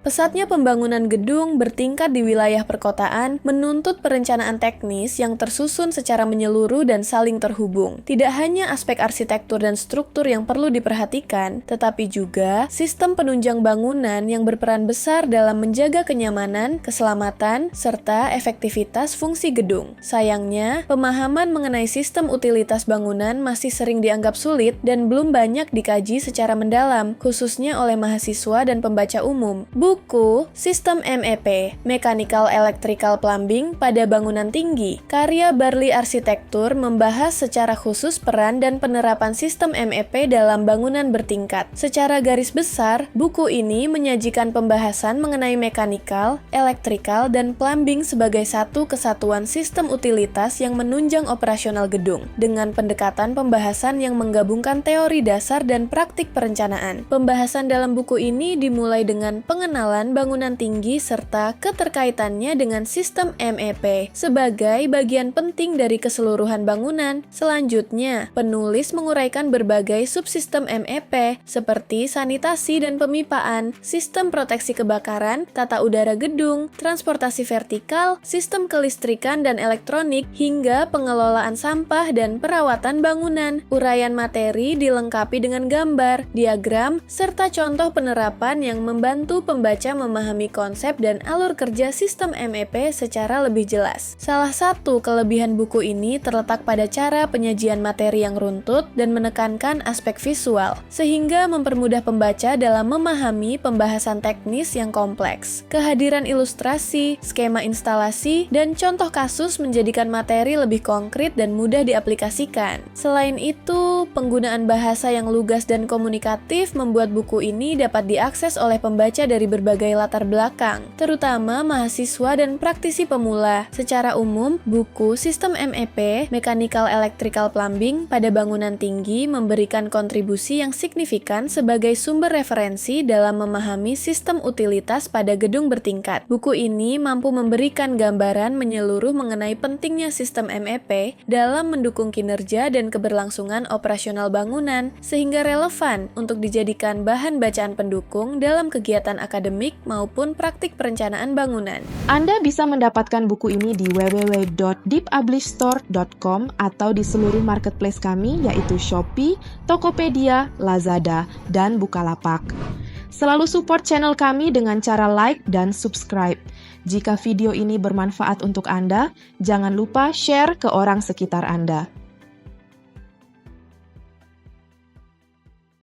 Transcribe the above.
Pesatnya pembangunan gedung bertingkat di wilayah perkotaan menuntut perencanaan teknis yang tersusun secara menyeluruh dan saling terhubung. Tidak hanya aspek arsitektur dan struktur yang perlu diperhatikan, tetapi juga sistem penunjang bangunan yang berperan besar dalam menjaga kenyamanan, keselamatan, serta efektivitas fungsi gedung. Sayangnya, pemahaman mengenai sistem utilitas bangunan masih sering dianggap sulit dan belum banyak dikaji secara mendalam, khususnya oleh mahasiswa dan pembaca umum. Buku Sistem MEP, Mechanical Electrical Plumbing pada Bangunan Tinggi, karya Barli Arsitektur membahas secara khusus peran dan penerapan sistem MEP dalam bangunan bertingkat. Secara garis besar, buku ini menyajikan pembahasan mengenai mechanical, electrical, dan plumbing sebagai satu kesatuan sistem utilitas yang menunjang operasional gedung, dengan pendekatan pembahasan yang menggabungkan teori dasar dan praktik perencanaan. Pembahasan dalam buku ini dimulai dengan pengenalan bangunan tinggi serta keterkaitannya dengan sistem MEP sebagai bagian penting dari keseluruhan bangunan. Selanjutnya, penulis menguraikan berbagai subsistem MEP seperti sanitasi dan pemipaan, sistem proteksi kebakaran, tata udara gedung, transportasi vertikal, sistem kelistrikan dan elektronik, hingga pengelolaan sampah dan perawatan bangunan. Uraian materi dilengkapi dengan gambar, diagram, serta contoh penerapan yang membantu pembaca memahami konsep dan alur kerja sistem MEP secara lebih jelas. Salah satu kelebihan buku ini terletak pada cara penyajian materi yang runtut dan menekankan aspek visual, sehingga mempermudah pembaca dalam memahami pembahasan teknis yang kompleks. Kehadiran ilustrasi, skema instalasi, dan contoh kasus menjadikan materi lebih konkret dan mudah diaplikasikan. Selain itu, penggunaan bahasa yang lugas dan komunikatif membuat buku ini dapat diakses oleh pembaca dari berbagai latar belakang, terutama mahasiswa dan praktisi pemula. Secara umum, buku Sistem MEP, Mechanical Electrical Plumbing pada Bangunan Tinggi memberikan kontribusi yang signifikan sebagai sumber referensi dalam memahami sistem utilitas pada gedung bertingkat. Buku ini mampu memberikan gambaran menyeluruh mengenai pentingnya sistem MEP dalam mendukung kinerja dan keberlangsungan operasional bangunan, sehingga relevan untuk dijadikan bahan bacaan pendukung dalam kegiatan akademik maupun praktik perencanaan bangunan. Anda bisa mendapatkan buku ini di www.deepublishstore.com atau di seluruh marketplace kami yaitu Shopee, Tokopedia, Lazada, dan Bukalapak. Selalu support channel kami dengan cara like dan subscribe. Jika video ini bermanfaat untuk Anda, jangan lupa share ke orang sekitar Anda.